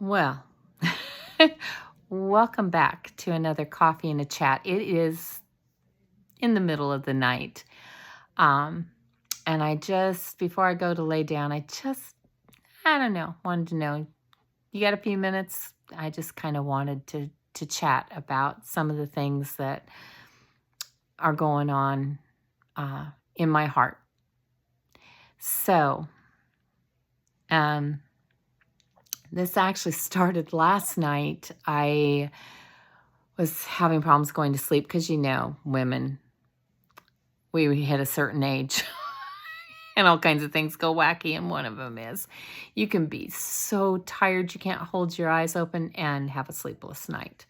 Well, welcome back to another coffee and a chat. It is in the middle of the night. Um, and before I go to lay down, I don't know, wanted to know, you got a few minutes? I just kind of wanted to chat about some of the things that are going on in my heart. So, this actually started last night. I was having problems going to sleep because, women, we hit a certain age and all kinds of things go wacky. And one of them is you can be so tired you can't hold your eyes open and have a sleepless night.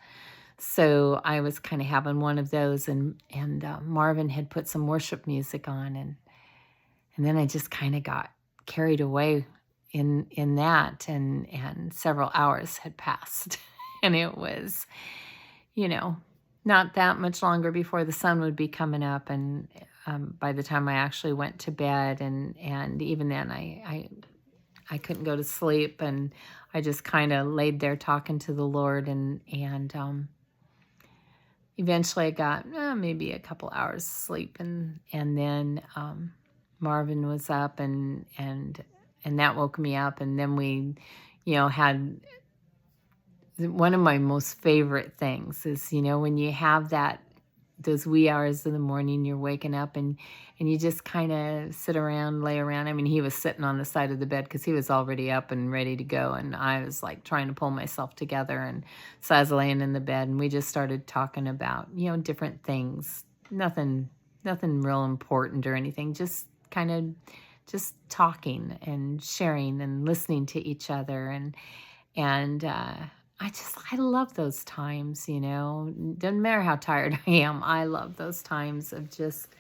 So I was kind of having one of those, and Marvin had put some worship music on, and then I just kind of got carried away in that, and several hours had passed. And it was, not that much longer before the sun would be coming up, and by the time I actually went to bed, and even then I couldn't go to sleep, and I just kind of laid there talking to the Lord, and eventually I got maybe a couple hours sleep, and then Marvin was up, and that woke me up, and then we, had one of my most favorite things is, when you have those wee hours of the morning, you're waking up and you just kind of sit around, lay around. I mean, he was sitting on the side of the bed because he was already up and ready to go. And I was like trying to pull myself together. And so I was laying in the bed, and we just started talking about, different things. Nothing real important or anything. Just kind of just talking and sharing and listening to each other. And I love those times, Doesn't matter how tired I am. I love those times of just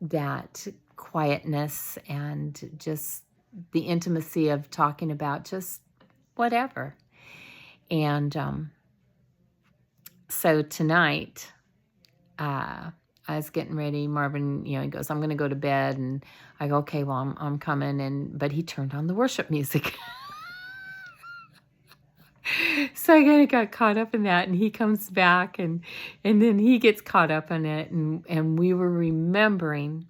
that quietness and just the intimacy of talking about just whatever. And so tonight, I was getting ready. Marvin, he goes, "I'm going to go to bed." And I go, "Okay, well, I'm coming." But he turned on the worship music. So I kind of got caught up in that, and he comes back, and then he gets caught up in it, and we were remembering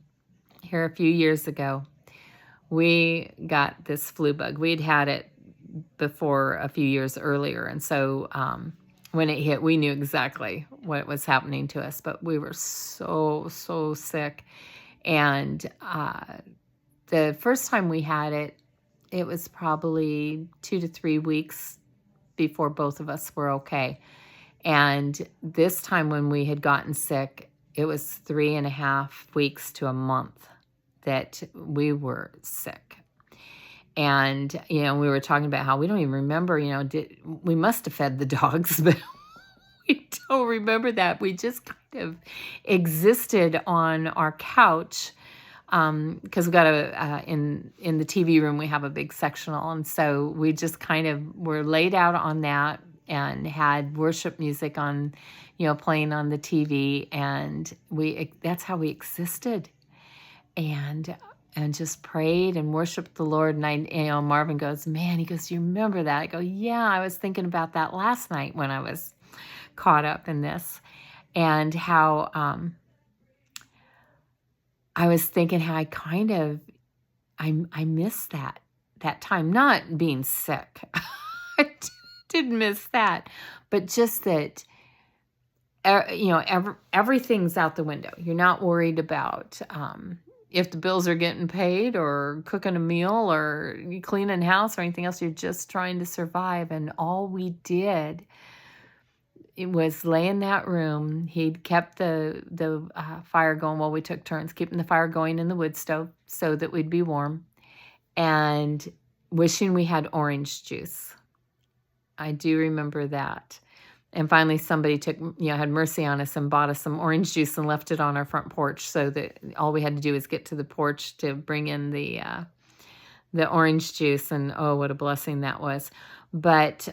here a few years ago, we got this flu bug. We'd had it before a few years earlier, and so when it hit, we knew exactly what was happening to us, but we were so sick. And the first time we had it, it was probably 2 to 3 weeks before both of us were okay. And this time when we had gotten sick, it was 3.5 weeks to a month that we were sick. And, we were talking about how we don't even remember, we must have fed the dogs, but we don't remember that. We just kind of existed on our couch, because we've got in the TV room, we have a big sectional. And so we just kind of were laid out on that and had worship music on, playing on the TV. And that's how we existed, and just prayed and worshiped the Lord. And Marvin goes, "Man," he goes, "You remember that?" I go, "Yeah, I was thinking about that last night when I was caught up in this." And how, I was thinking how I missed that time, not being sick. I didn't miss that, but just that, everything's out the window. You're not worried about if the bills are getting paid or cooking a meal or cleaning house or anything else. You're just trying to survive. And all we did, it was lay in that room. He'd kept the fire going. Well, we took turns keeping the fire going in the wood stove so that we'd be warm, and wishing we had orange juice. I do remember that. And finally somebody had mercy on us and bought us some orange juice and left it on our front porch, so that all we had to do was get to the porch to bring in the orange juice. And oh, what a blessing that was. But,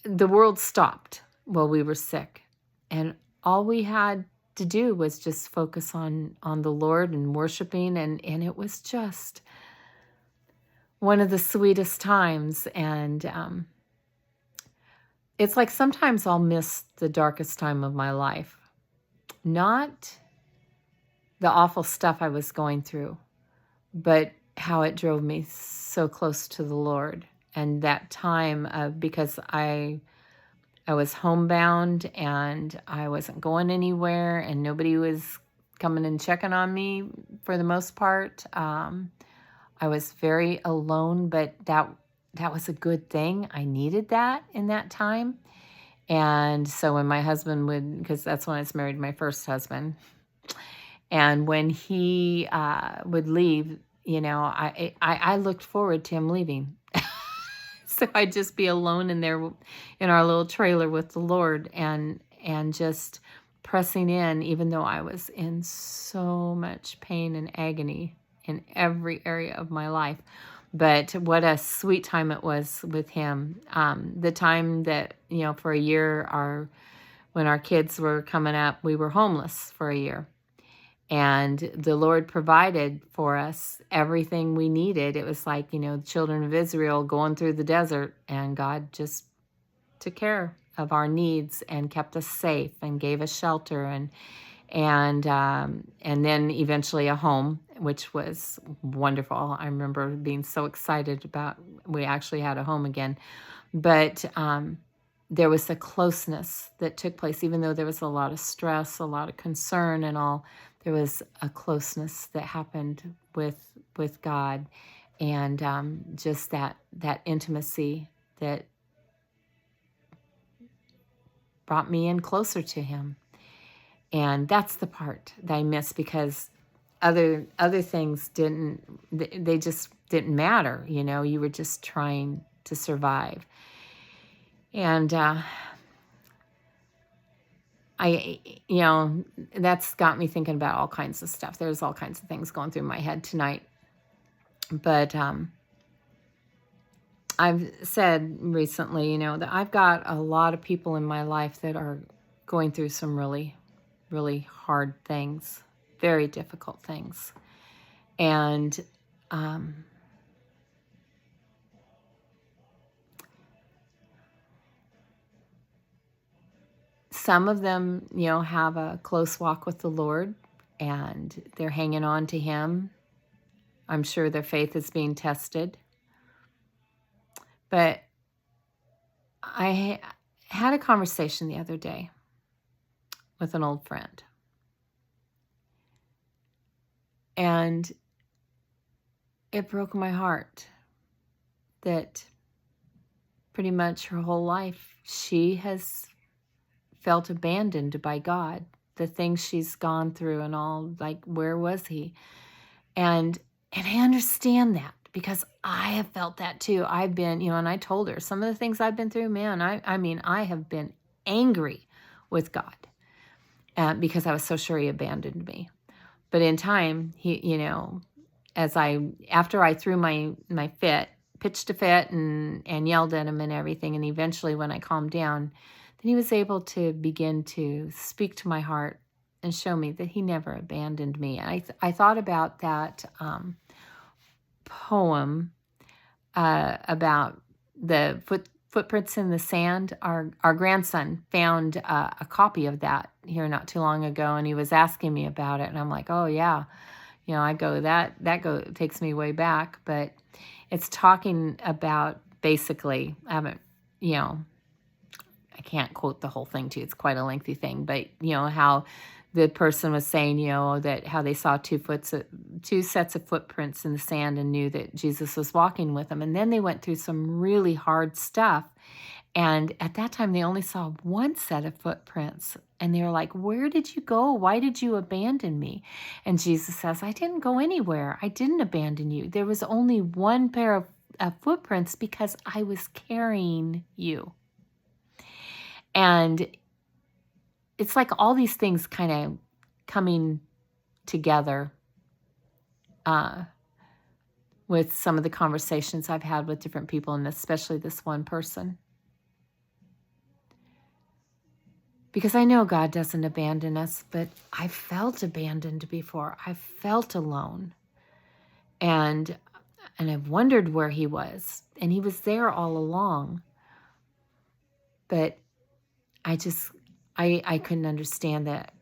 the world stopped while we were sick, and all we had to do was just focus on the Lord and worshiping, and it was just one of the sweetest times. And it's like sometimes I'll miss the darkest time of my life. Not the awful stuff I was going through, but how it drove me so close to the Lord. And that time because I was homebound and I wasn't going anywhere and nobody was coming and checking on me for the most part. I was very alone, but that was a good thing. I needed that in that time. And so when my husband would, because that's when I was married to my first husband, and when he would leave, I looked forward to him leaving. So I'd just be alone in there in our little trailer with the Lord and just pressing in, even though I was in so much pain and agony in every area of my life. But what a sweet time it was with him. The time that, for a year, when our kids were coming up, we were homeless for a year. And the Lord provided for us everything we needed. It was like, the children of Israel going through the desert, and God just took care of our needs and kept us safe and gave us shelter and then eventually a home, which was wonderful. I remember being so excited about we actually had a home again. But there was a closeness that took place, even though there was a lot of stress, a lot of concern and all. There was a closeness that happened with God, and just that intimacy that brought me in closer to Him. And that's the part that I miss, because other things they just didn't matter. You were just trying to survive. And that's got me thinking about all kinds of stuff. There's all kinds of things going through my head tonight. But I've said recently, that I've got a lot of people in my life that are going through some really, really hard things, very difficult things. And some of them, have a close walk with the Lord and they're hanging on to Him. I'm sure their faith is being tested. But I had a conversation the other day with an old friend. And it broke my heart that pretty much her whole life she has felt abandoned by God. The things she's gone through and all, like, where was He? And I understand that, because I have felt that too. I've been, and I told her some of the things I've been through, man, I have been angry with God because I was so sure He abandoned me. But in time, He, after I threw my fit, pitched a fit and yelled at Him and everything, and eventually when I calmed down, then He was able to begin to speak to my heart and show me that He never abandoned me. And I thought about that poem about the footprints in the sand. Our grandson found a copy of that here not too long ago, and he was asking me about it, and I'm like, oh yeah, I go that takes me way back. But it's talking about, basically, I haven't, I can't quote the whole thing to you. It's quite a lengthy thing, but how the person was saying, that how they saw two sets of footprints in the sand and knew that Jesus was walking with them. And then they went through some really hard stuff. And at that time, they only saw one set of footprints. And they were like, where did you go? Why did you abandon me? And Jesus says, I didn't go anywhere. I didn't abandon you. There was only one pair of footprints because I was carrying you. And it's like all these things kind of coming together with some of the conversations I've had with different people, and especially this one person. Because I know God doesn't abandon us, but I've felt abandoned before. I've felt alone. And And I've wondered where he was. And he was there all along. But I couldn't understand that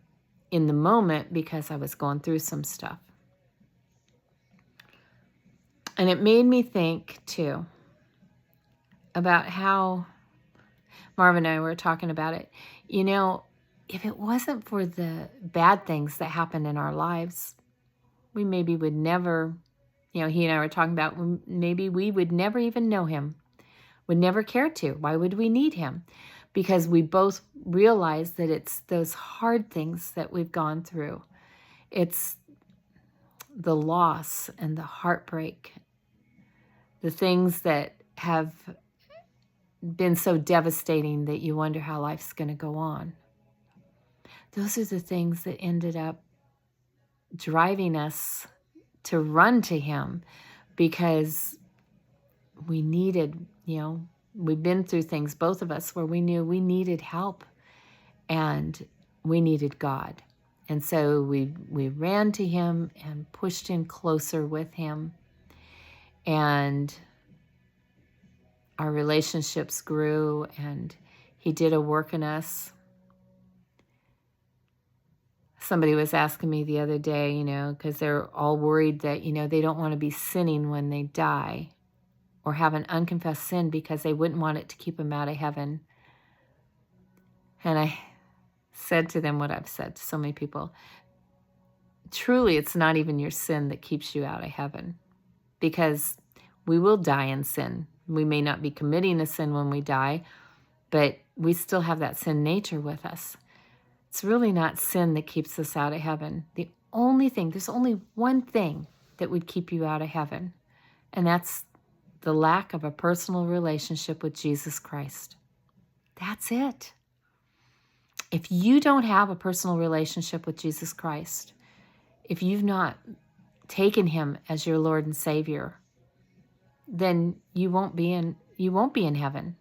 in the moment because I was going through some stuff. And it made me think, too, about how Marvin and I were talking about it. You know, if it wasn't for the bad things that happen in our lives, we maybe would never, he and I were talking about, maybe we would never even know him, would never care to. Why would we need him? Because we both realize that it's those hard things that we've gone through. It's the loss and the heartbreak, the things that have been so devastating that you wonder how life's going to go on. Those are the things that ended up driving us to run to him, because we needed, we've been through things, both of us, where we knew we needed help and we needed God. And so we ran to him and pushed in closer with him. And our relationships grew, and he did a work in us. Somebody was asking me the other day, because they're all worried that, they don't want to be sinning when they die or have an unconfessed sin because they wouldn't want it to keep them out of heaven. And I said to them what I've said to so many people. Truly, it's not even your sin that keeps you out of heaven, because we will die in sin. We may not be committing a sin when we die, but we still have that sin nature with us. It's really not sin that keeps us out of heaven. There's only one thing that would keep you out of heaven, and that's the lack of a personal relationship with Jesus Christ. That's it. If you don't have a personal relationship with Jesus Christ, if you've not taken him as your Lord and Savior, then you won't be in heaven.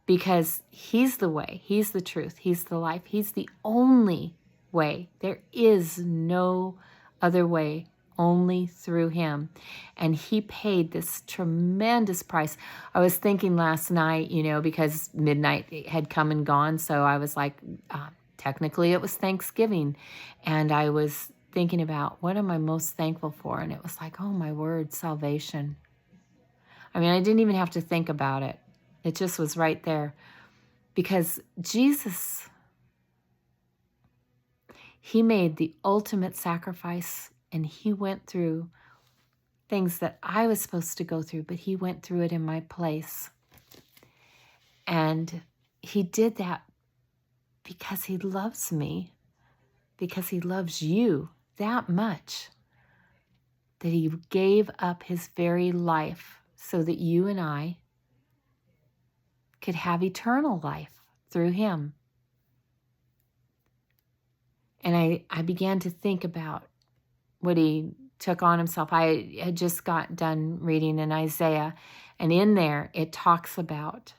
Because he's the way, he's the truth, he's the life, he's the only way. There is no other way, only through him. And he paid this tremendous price. I was thinking last night, because midnight had come and gone, so I was like, technically it was Thanksgiving. And I was thinking about, what am I most thankful for? And it was like, oh my word, salvation. I mean, I didn't even have to think about it. It just was right there. Because Jesus, he made the ultimate sacrifice, and he went through things that I was supposed to go through, but he went through it in my place. And he did that because he loves me, because he loves you that much, that he gave up his very life so that you and I could have eternal life through him. And I began to think about what he took on himself. I had just got done reading in Isaiah, and in there it talks about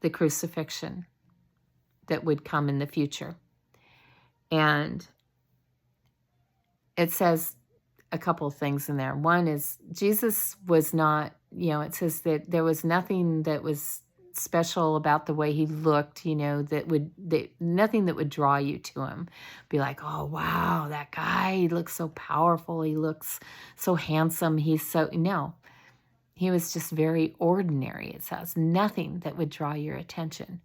the crucifixion that would come in the future. And it says a couple of things in there. One is Jesus was not, it says that there was nothing that was special about the way he looked, nothing that would draw you to him. Be like, oh, wow, that guy, he looks so powerful. He looks so handsome. No, he was just very ordinary. It says nothing that would draw your attention,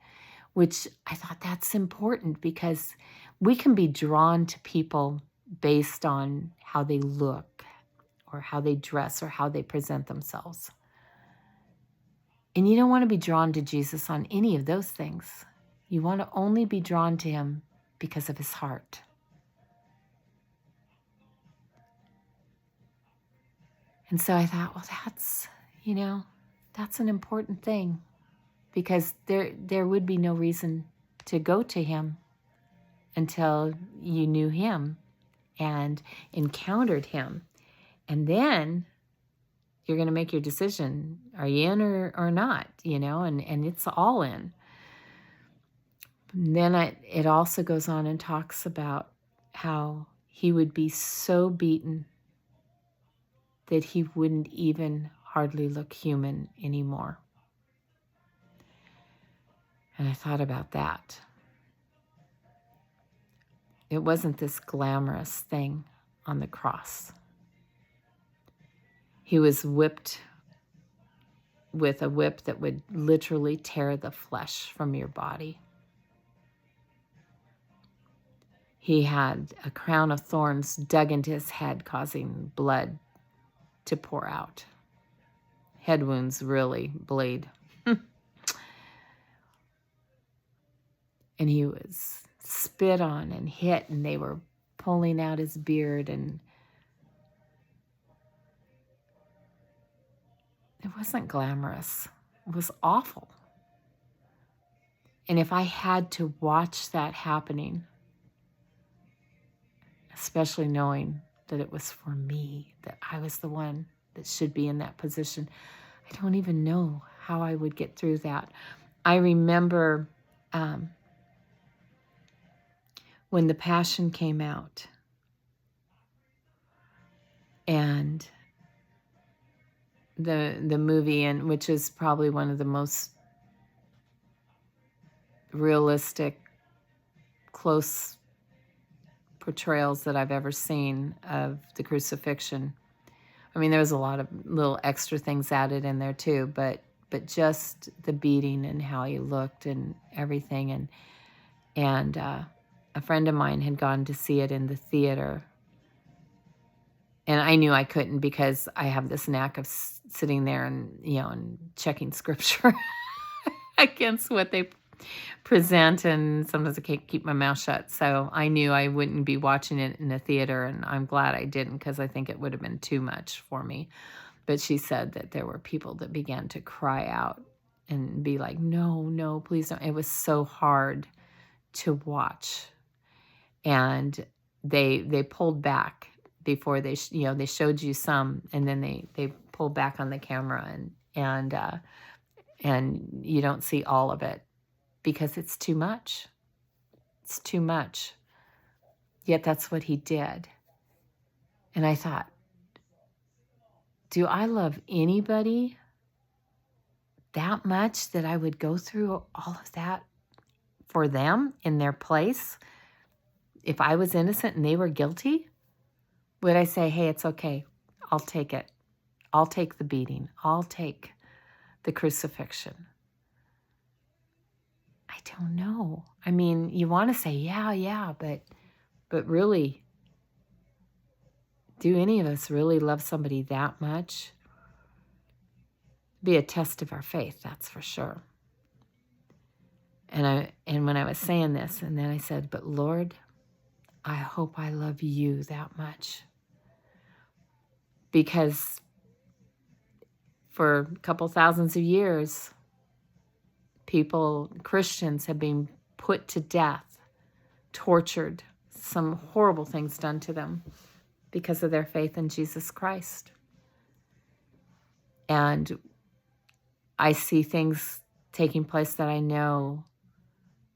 which I thought that's important, because we can be drawn to people based on how they look or how they dress or how they present themselves. And you don't want to be drawn to Jesus on any of those things. You want to only be drawn to him because of his heart. And so I thought, well, that's an important thing, because there would be no reason to go to him until you knew him and encountered him. And then you're going to make your decision. Are you in or not? And it's all in. And then it also goes on and talks about how he would be so beaten that he wouldn't even hardly look human anymore. And I thought about that. It wasn't this glamorous thing on the cross. He was whipped with a whip that would literally tear the flesh from your body. He had a crown of thorns dug into his head, causing blood to pour out. Head wounds really bleed. And he was spit on and hit, and they were pulling out his beard, and it wasn't glamorous. It was awful. And if I had to watch that happening, especially knowing that it was for me, that I was the one that should be in that position, I don't even know how I would get through that. I remember when The Passion came out, and the movie, and which is probably one of the most realistic, close portrayals that I've ever seen of the crucifixion. I mean, there was a lot of little extra things added in there too, but just the beating and how he looked and everything. And a friend of mine had gone to see it in the theater. And I knew I couldn't, because I have this knack of sitting there and, and checking scripture against what they present, and sometimes I can't keep my mouth shut. So I knew I wouldn't be watching it in a theater, and I'm glad I didn't, because I think it would have been too much for me. But she said that there were people that began to cry out and be like, no, please don't. It was so hard to watch. And they pulled back before they showed you some, and then they pulled back on the camera, and you don't see all of it, because it's too much. It's too much. Yet that's what he did. And I thought, do I love anybody that much that I would go through all of that for them in their place? If I was innocent and they were guilty, would I say, hey, it's okay, I'll take it. I'll take the beating. I'll take the crucifixion. I don't know. I mean, you want to say, yeah, but really, do any of us really love somebody that much? Be a test of our faith, that's for sure. And when I was saying this, and then I said, but Lord, I hope I love you that much. Because for a couple thousands of years, Christians have been put to death, tortured, some horrible things done to them because of their faith in Jesus Christ. And I see things taking place that I know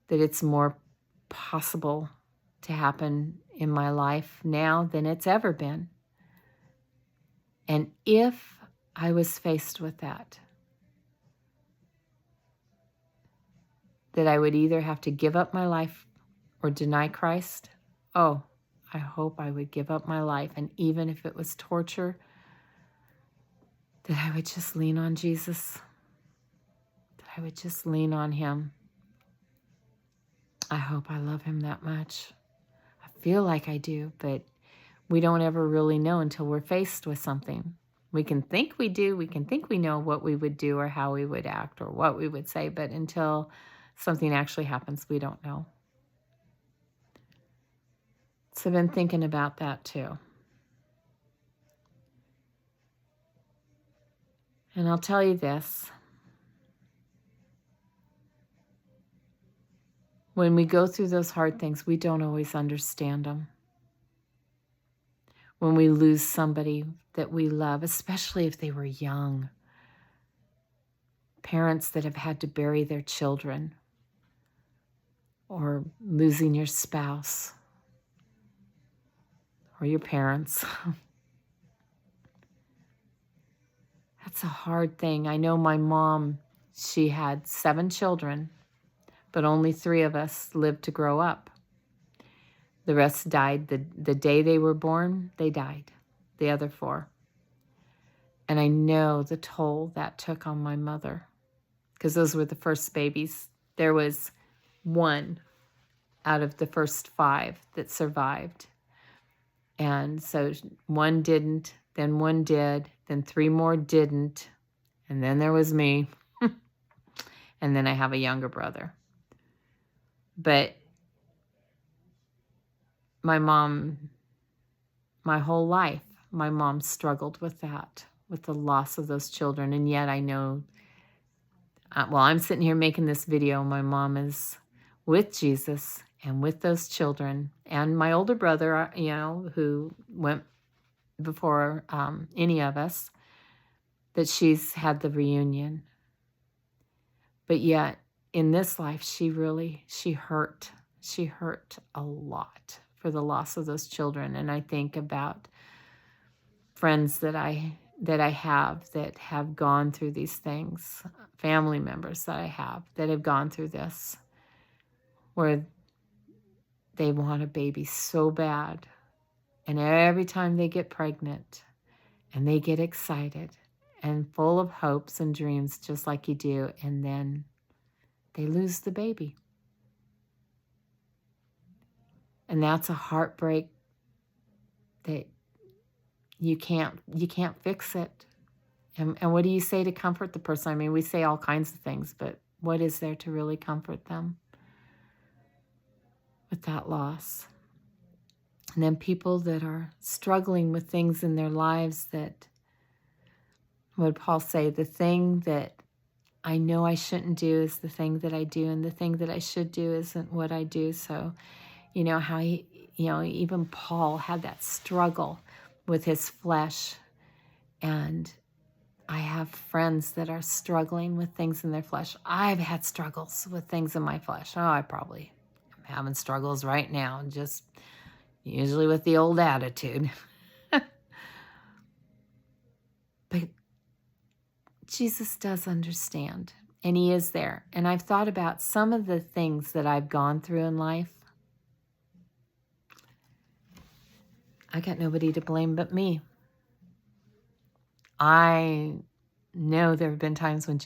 that it's more possible to happen in my life now than it's ever been. And if I was faced with that I would either have to give up my life or deny Christ, I hope I would give up my life. And even if it was torture, that I would just lean on Jesus, that I would just lean on him. I hope I love him that much. I feel like I do, but we don't ever really know until we're faced with something. We can think we do. We can think we know what we would do or how we would act or what we would say, but until something actually happens, we don't know. So I've been thinking about that too. And I'll tell you this. When we go through those hard things, we don't always understand them. When we lose somebody that we love, especially if they were young, parents that have had to bury their children, or losing your spouse, or your parents. That's a hard thing. I know my mom, she had 7 children, but only 3 of us lived to grow up. The rest died the day they were born, they died, the other 4. And I know the toll that took on my mother, because those were the first babies. There was 1 out of the first 5 that survived. And so 1 didn't, then 1 did, then 3 more didn't, and then there was me. And then I have a younger brother. But my mom, my whole life, my mom struggled with that, with the loss of those children. And yet I know, well, I'm sitting here making this video. My mom is with Jesus and with those children. And my older brother, who went before any of us, that she's had the reunion. But yet in this life, she hurt. She hurt a lot for the loss of those children. And I think about friends that I have that have gone through these things, family members that I have that have gone through this, where they want a baby so bad. And every time they get pregnant and they get excited and full of hopes and dreams, just like you do, and then they lose the baby. And that's a heartbreak that you can't fix it. And what do you say to comfort the person? I mean, we say all kinds of things, but what is there to really comfort them with that loss? And then people that are struggling with things in their lives that, what did Paul say? The thing that I know I shouldn't do is the thing that I do, and the thing that I should do isn't what I do. So, how even Paul had that struggle with his flesh. And I have friends that are struggling with things in their flesh. I've had struggles with things in my flesh. Oh, I probably am having struggles right now, just usually with the old attitude. But Jesus does understand, and he is there. And I've thought about some of the things that I've gone through in life. I got nobody to blame but me. I know there have been times when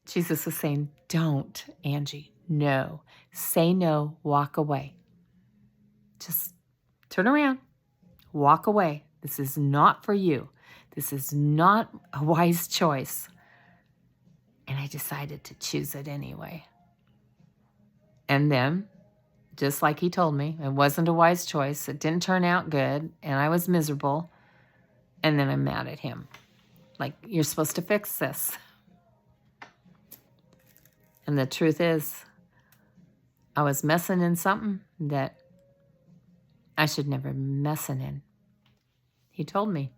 Jesus was saying, don't, Angie, no. Say no, walk away. Just turn around, walk away. This is not for you. This is not a wise choice. And I decided to choose it anyway. And then, just like he told me, it wasn't a wise choice. It didn't turn out good, and I was miserable. And then I'm mad at him. Like, you're supposed to fix this. And the truth is, I was messing in something that I should never be messing in. He told me.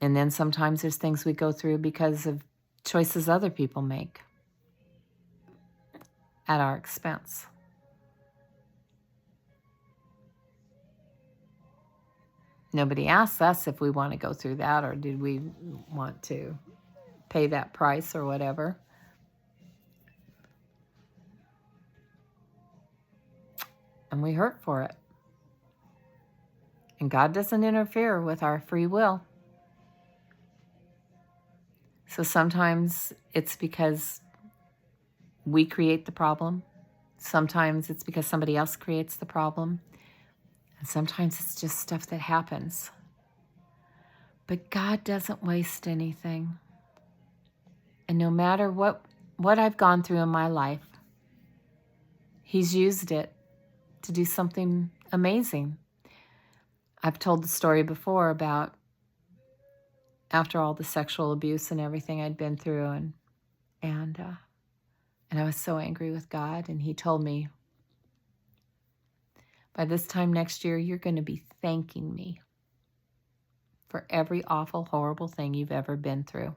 And then sometimes there's things we go through because of choices other people make at our expense. Nobody asked us if we want to go through that, or did we want to pay that price or whatever. And we hurt for it. And God doesn't interfere with our free will. So sometimes it's because we create the problem. Sometimes it's because somebody else creates the problem. And sometimes it's just stuff that happens. But God doesn't waste anything. And no matter what I've gone through in my life, he's used it to do something amazing. I've told the story before about after all the sexual abuse and everything I'd been through, and I was so angry with God, and he told me, by this time next year, you're going to be thanking me for every awful, horrible thing you've ever been through.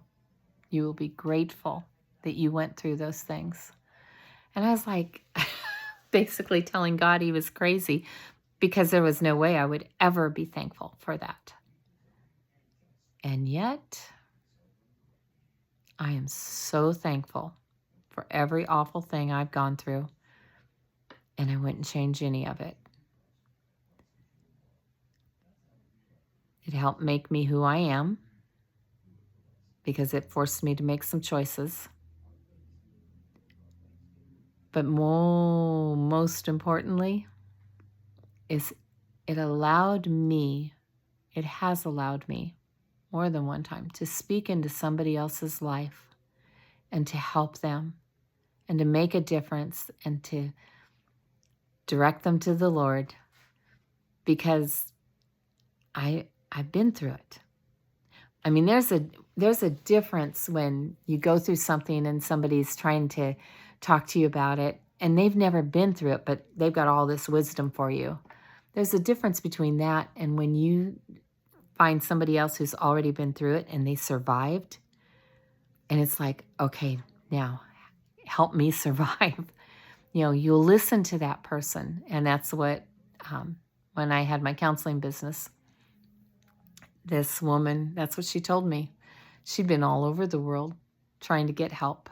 You will be grateful that you went through those things. And I was like, basically telling God he was crazy, because there was no way I would ever be thankful for that. And yet, I am so thankful for every awful thing I've gone through, and I wouldn't change any of it. It helped make me who I am because it forced me to make some choices. But most importantly, is it has allowed me more than one time to speak into somebody else's life and to help them and to make a difference and to direct them to the Lord, because I've been through it. I mean, there's a difference when you go through something and somebody's trying to talk to you about it and they've never been through it, but they've got all this wisdom for you. There's a difference between that and when you find somebody else who's already been through it and they survived, and it's like, okay, now help me survive. You'll listen to that person. And that's what, when I had my counseling business, this woman, that's what she told me. She'd been all over the world trying to get help.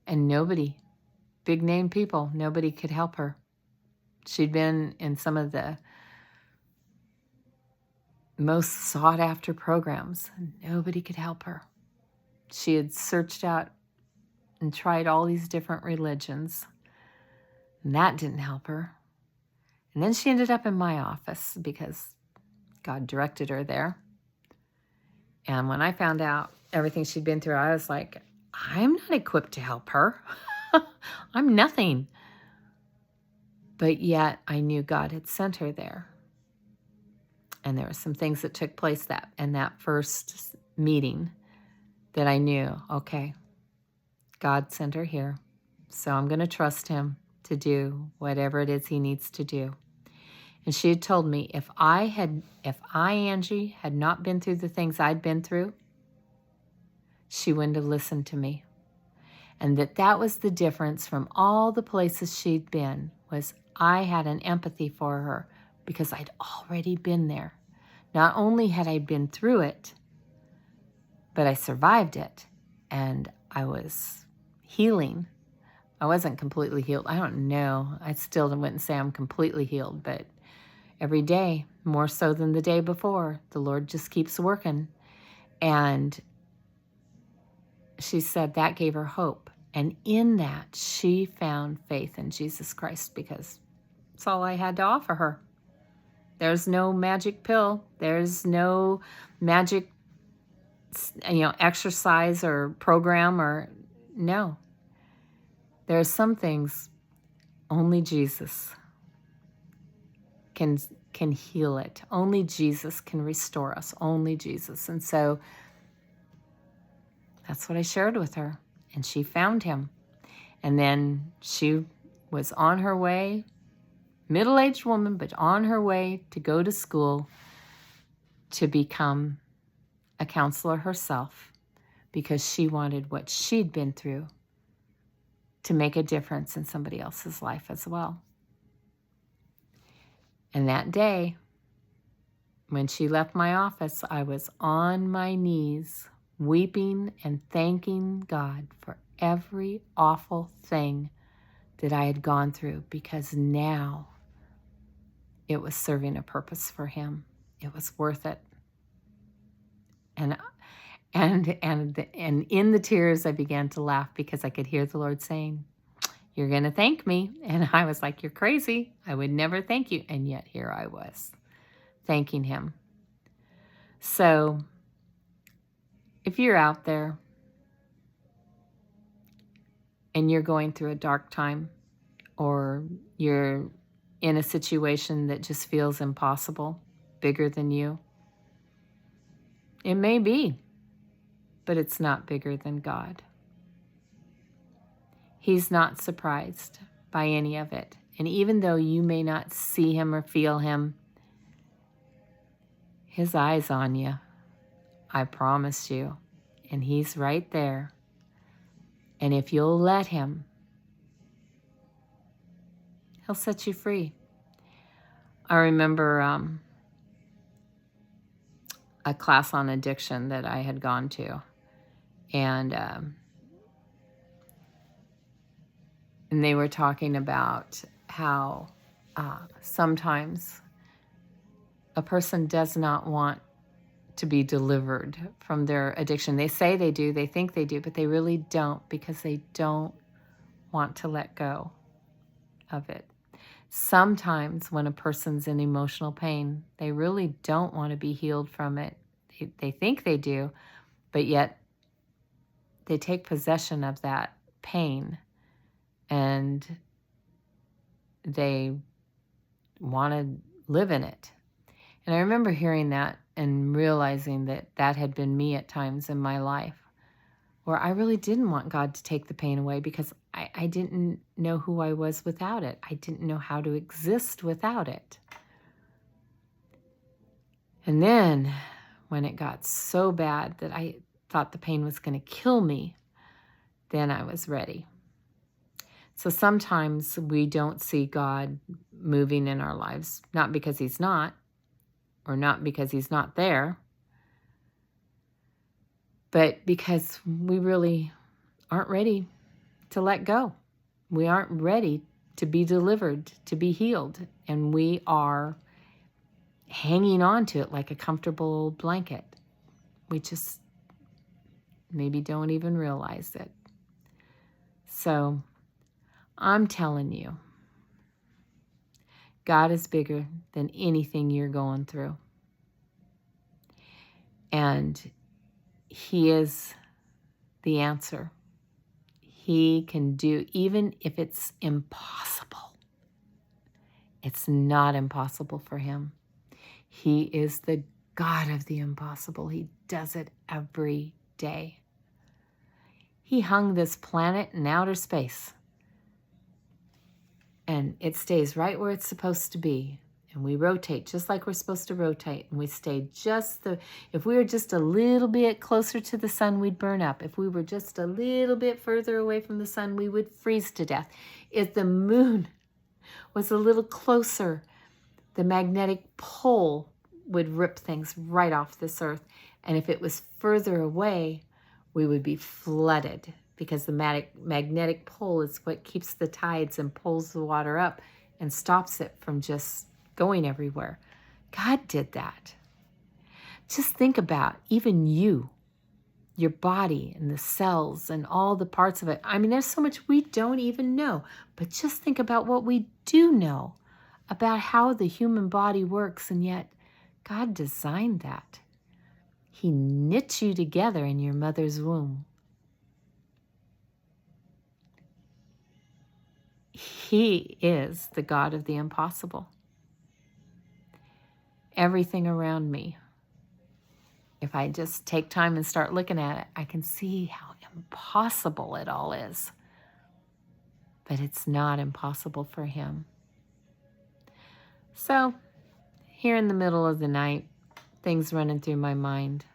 And nobody, big name people, nobody could help her. She'd been in some of the most sought after programs, and nobody could help her. She had searched out and tried all these different religions, and that didn't help her. And then she ended up in my office because God directed her there. And when I found out everything she'd been through, I was like, I'm not equipped to help her. I'm nothing. But yet I knew God had sent her there. And there were some things that took place in that first meeting that I knew, okay, God sent her here. So I'm going to trust him to do whatever it is he needs to do. And she had told me if I, Angie, had not been through the things I'd been through, she wouldn't have listened to me. And that was the difference from all the places she'd been, was I had an empathy for her because I'd already been there. Not only had I been through it, but I survived it, and I was healing. I wasn't completely healed. I don't know. I still wouldn't say I'm completely healed, but every day, more so than the day before, the Lord just keeps working. And she said that gave her hope. And in that, she found faith in Jesus Christ because it's all I had to offer her. There's no magic pill. There's no magic, exercise or program or no. There are some things only Jesus can heal it. Only Jesus can restore us. Only Jesus. And so that's what I shared with her. And she found him. And then she was on her way, middle-aged woman, but on her way to go to school to become a counselor herself because she wanted what she'd been through to make a difference in somebody else's life as well. And that day, when she left my office, I was on my knees, weeping and thanking God for every awful thing that I had gone through, because now it was serving a purpose for him. It was worth it. And in the tears, I began to laugh because I could hear the Lord saying, "You're going to thank me." And I was like, "You're crazy. I would never thank you." And yet here I was thanking him. So if you're out there and you're going through a dark time, or you're in a situation that just feels impossible, bigger than you, it may be, but it's not bigger than God. He's not surprised by any of it. And even though you may not see him or feel him, his eye's on you. I promise you. And he's right there. And if you'll let him, he'll set you free. I remember a class on addiction that I had gone to. And they were talking about how sometimes a person does not want to be delivered from their addiction. They say they do, they think they do, but they really don't, because they don't want to let go of it. Sometimes when a person's in emotional pain, they really don't want to be healed from it. They think they do, but yet they take possession of that pain and they want to live in it. And I remember hearing that and realizing that that had been me at times in my life, where I really didn't want God to take the pain away, because I didn't know who I was without it. I didn't know how to exist without it. And then when it got so bad that I thought the pain was going to kill me, then I was ready. So sometimes we don't see God moving in our lives, not because he's not, or not because he's not there, but because we really aren't ready to let go. We aren't ready to be delivered, to be healed, and we are hanging on to it like a comfortable blanket. We just maybe don't even realize it. So I'm telling you, God is bigger than anything you're going through. And he is the answer. He can do, even if it's impossible, it's not impossible for him. He is the God of the impossible. He does it every day. He hung this planet in outer space, and it stays right where it's supposed to be. And we rotate just like we're supposed to rotate. And we stay if we were just a little bit closer to the sun, we'd burn up. If we were just a little bit further away from the sun, we would freeze to death. If the moon was a little closer, the magnetic pole would rip things right off this earth. And if it was further away, we would be flooded, because the magnetic pole is what keeps the tides and pulls the water up and stops it from just going everywhere. God did that. Just think about even your body and the cells and all the parts of it. I mean, there's so much we don't even know, but just think about what we do know about how the human body works, and yet God designed that. He knit you together in your mother's womb. He is the God of the impossible. Everything around me, if I just take time and start looking at it, I can see how impossible it all is. But it's not impossible for him. So, here in the middle of the night, things running through my mind,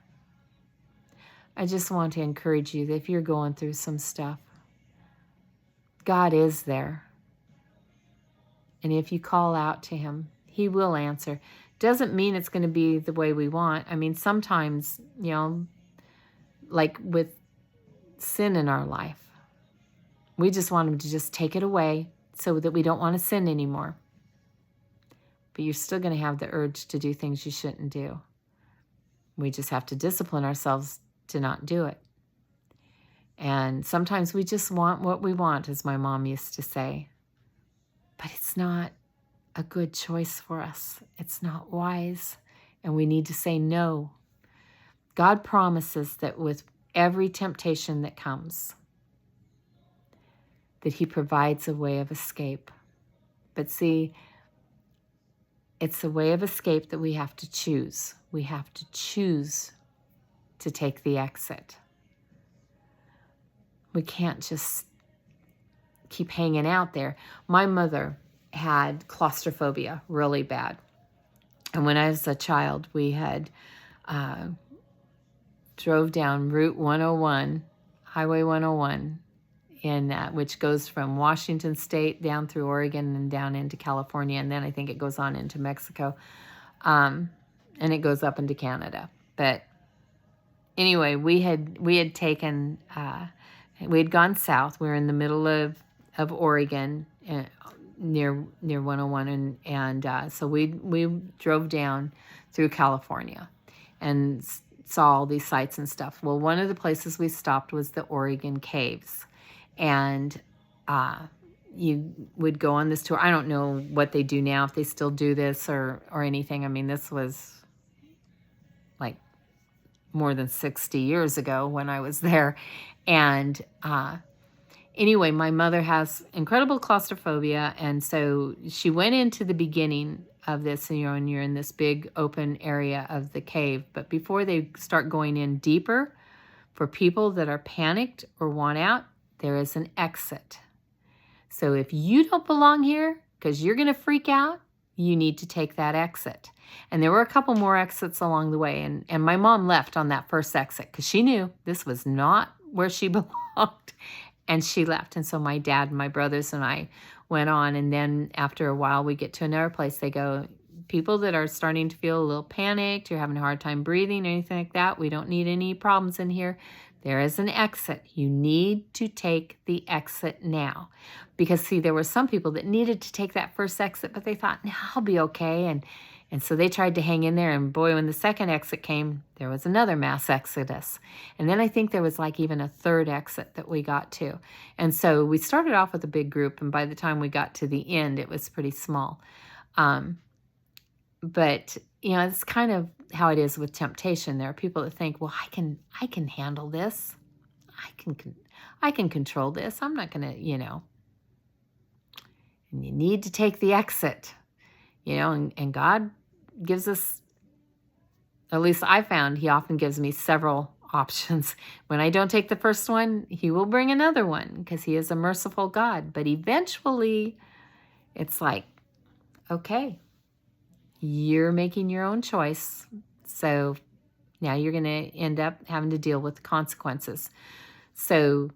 I just want to encourage you that if you're going through some stuff, God is there. And if you call out to him, he will answer. Doesn't mean it's going to be the way we want. I mean, sometimes, like with sin in our life, we just want him to just take it away so that we don't want to sin anymore. But you're still going to have the urge to do things you shouldn't do. We just have to discipline ourselves to not do it. And sometimes we just want what we want, as my mom used to say. But it's not a good choice for us. It's not wise. And we need to say no. God promises that with every temptation that comes, that he provides a way of escape. But see, it's a way of escape that we have to choose. We have to choose to take the exit. We can't just keep hanging out there. My mother had claustrophobia really bad. And when I was a child, we had drove down Route 101, Highway 101, which goes from Washington State down through Oregon and down into California. And then I think it goes on into Mexico. And it goes up into Canada. But anyway, we had taken, we had gone south. We were in the middle of Oregon, near 101, and so we drove down through California and saw all these sights and stuff. Well, one of the places we stopped was the Oregon Caves, and you would go on this tour. I don't know what they do now, if they still do this or anything. I mean, this was like more than 60 years ago when I was there. And anyway, my mother has incredible claustrophobia, and so she went into the beginning of this, and you're in this big open area of the cave. But before they start going in deeper, for people that are panicked or want out, there is an exit. So if you don't belong here because you're going to freak out, you need to take that exit. And there were a couple more exits along the way. And my mom left on that first exit because she knew this was not where she belonged. And she left. And so my dad and my brothers and I went on. And then after a while, we get to another place. They go, people that are starting to feel a little panicked, you're having a hard time breathing, or anything like that, we don't need any problems in here. There is an exit. You need to take the exit now. Because, see, there were some people that needed to take that first exit, but they thought, no, I'll be okay. And so they tried to hang in there. And boy, when the second exit came, there was another mass exodus. And then I think there was like even a third exit that we got to. And so we started off with a big group. And by the time we got to the end, it was pretty small. But, you know, it's kind of how it is with temptation. There are people that think, well, I can handle this. I can control this. I'm not going to, you know. And you need to take the exit, you know, and God gives us, at least I found, he often gives me several options. When I don't take the first one, he will bring another one because he is a merciful God. But eventually it's like, okay, you're making your own choice. So now you're going to end up having to deal with the consequences. So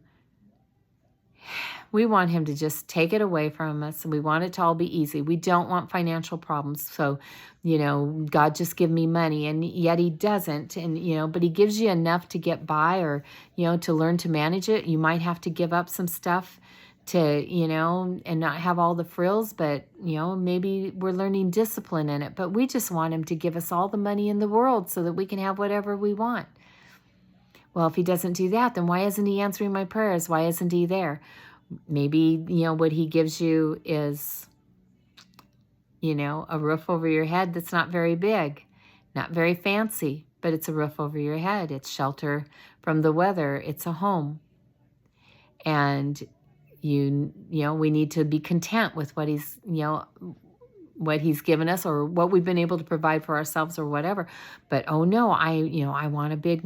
we want him to just take it away from us. And we want it to all be easy. We don't want financial problems. So, you know, God, just give me money. And yet he doesn't. And, you know, but he gives you enough to get by, or, you know, to learn to manage it. You might have to give up some stuff to, you know, and not have all the frills, but, you know, maybe we're learning discipline in it. But we just want him to give us all the money in the world so that we can have whatever we want. Well, if he doesn't do that, then why isn't he answering my prayers? Why isn't he there? Maybe, you know, what he gives you is, you know, a roof over your head that's not very big, not very fancy, but it's a roof over your head. It's shelter from the weather. It's a home. And you know, we need to be content with what he's, you know, what he's given us, or what we've been able to provide for ourselves, or whatever. But, oh no, I want a big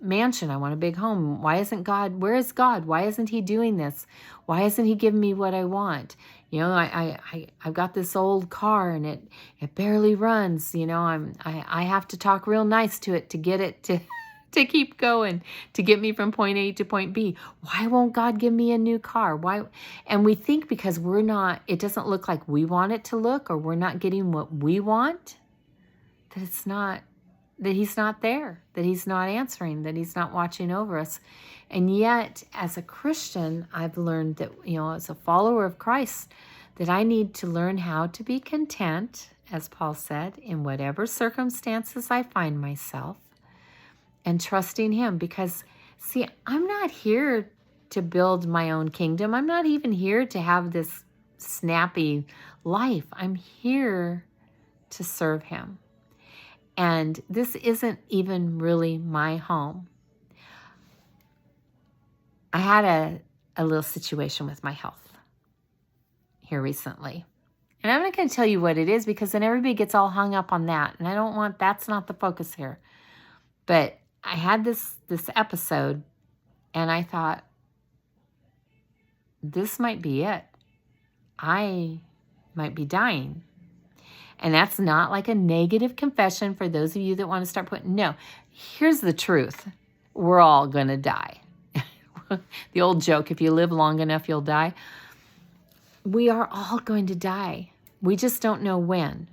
mansion. I want a big home. Why isn't God, where is God? Why isn't he doing this? Why isn't he giving me what I want? You know, I've got this old car and it barely runs. You know, I have to talk real nice to it to get it to keep going, to get me from point A to point B. Why won't God give me a new car? Why? And we think because it doesn't look like we want it to look, or we're not getting what we want, that he's not there, that he's not answering, that he's not watching over us. And yet, as a Christian, I've learned that, you know, as a follower of Christ, that I need to learn how to be content, as Paul said, in whatever circumstances I find myself, and trusting him. Because, see, I'm not here to build my own kingdom. I'm not even here to have this snappy life. I'm here to serve him. And this isn't even really my home. I had a little situation with my health here recently. And I'm not going to tell you what it is, because then everybody gets all hung up on that. And that's not the focus here. But I had this episode, and I thought, this might be it. I might be dying. And that's not like a negative confession for those of you that want to start putting, no, here's the truth. We're all going to die. The old joke, if you live long enough, you'll die. We are all going to die. We just don't know when.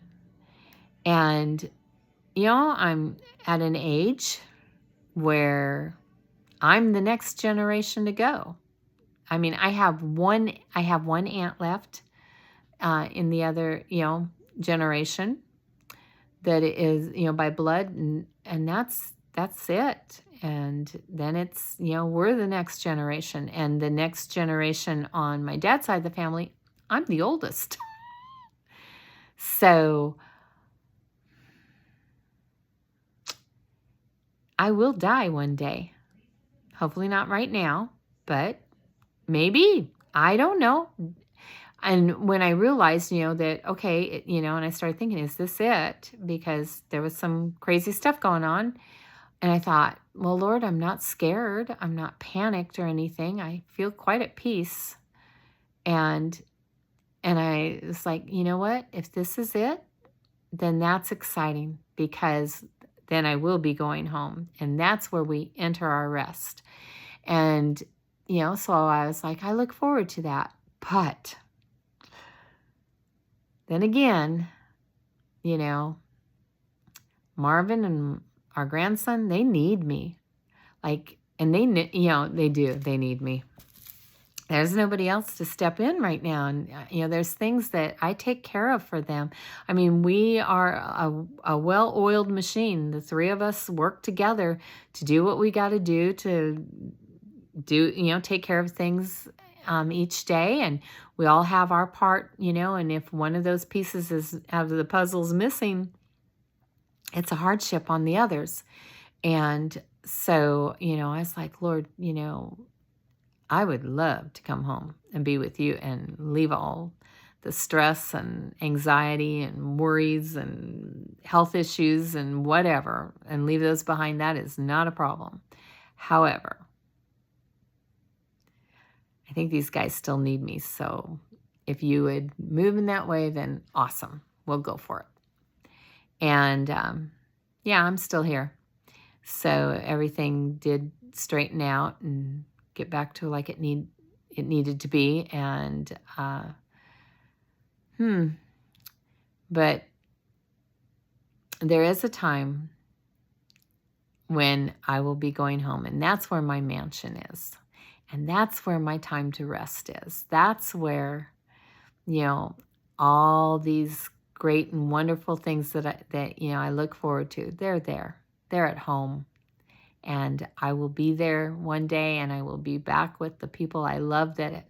And I'm at an age where I'm the next generation to go. I mean, I have one aunt left in the other, generation that is, by blood, and that's it. And then it's, we're the next generation, and the next generation on my dad's side of the family, I'm the oldest. So I will die one day. Hopefully not right now, but maybe. I don't know. And when I realized, that, okay, and I started thinking, is this it? Because there was some crazy stuff going on. And I thought, well, Lord, I'm not scared. I'm not panicked or anything. I feel quite at peace. And I was like, you know what? If this is it, then that's exciting, because then I will be going home. And that's where we enter our rest. And, so I was like, I look forward to that. But then again, Marvin and our grandson, they need me. And they do. They need me. There's nobody else to step in right now. And, there's things that I take care of for them. I mean, we are a well-oiled machine. The three of us work together to do what we got to do, take care of things each day. And we all have our part, and if one of those pieces out of the puzzle is missing, it's a hardship on the others. And so, I was like, Lord, I would love to come home and be with you and leave all the stress and anxiety and worries and health issues and whatever, and leave those behind. That is not a problem. However, I think these guys still need me. So if you would move in that way, then awesome. We'll go for it. And I'm still here. So everything did straighten out and get back to like it needed to be. And but there is a time when I will be going home, and that's where my mansion is. And that's where my time to rest is. That's where, all these great and wonderful things that I look forward to, they're there. They're at home. And I will be there one day, and I will be back with the people I love that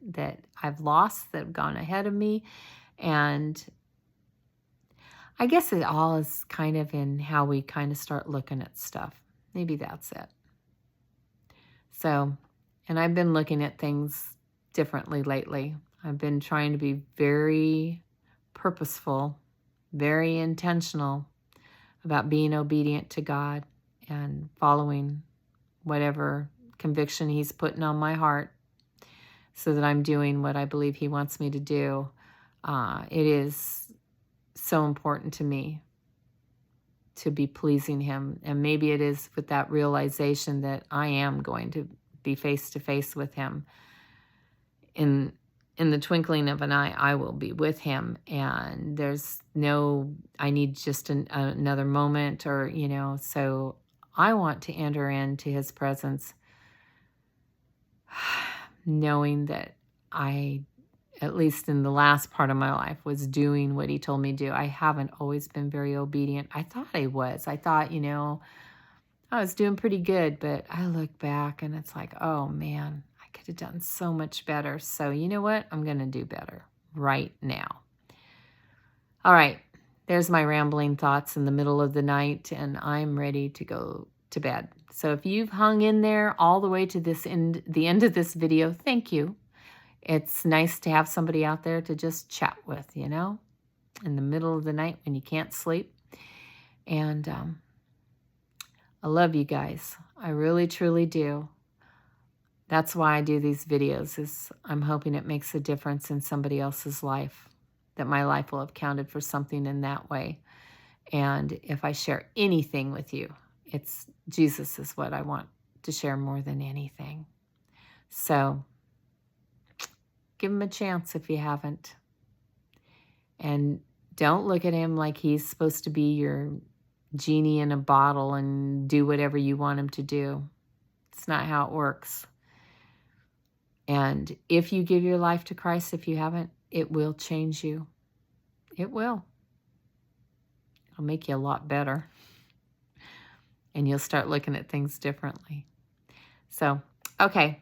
I've lost, that have gone ahead of me. And I guess it all is kind of in how we kind of start looking at stuff. Maybe that's it. So, and I've been looking at things differently lately. I've been trying to be very purposeful, very intentional about being obedient to God and following whatever conviction He's putting on my heart, so that I'm doing what I believe He wants me to do. It is so important to me to be pleasing Him. And maybe it is with that realization that I am going to be face to face with Him. In the twinkling of an eye, I will be with Him. And I need just another moment, or, so I want to enter into His presence knowing that I, at least in the last part of my life, was doing what He told me to do. I haven't always been very obedient. I thought I was. I thought, I was doing pretty good, but I look back and it's like, oh man, I could have done so much better. So you know what? I'm going to do better right now. All right. There's my rambling thoughts in the middle of the night, and I'm ready to go to bed. So if you've hung in there all the way to the end of this video, thank you. It's nice to have somebody out there to just chat with, in the middle of the night when you can't sleep. And I love you guys. I really, truly do. That's why I do these videos, is I'm hoping it makes a difference in somebody else's life, that my life will have counted for something in that way. And if I share anything with you, it's Jesus is what I want to share more than anything. So give Him a chance if you haven't. And don't look at Him like He's supposed to be your genie in a bottle and do whatever you want him to do. It's not how it works. And if you give your life to Christ, if you haven't, it will change you. It will. It'll make you a lot better. And you'll start looking at things differently. So, okay.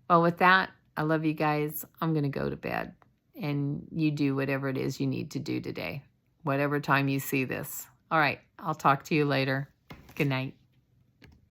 Well, with that, I love you guys. I'm going to go to bed. And you do whatever it is you need to do today, whatever time you see this. All right. I'll talk to you later. Good night.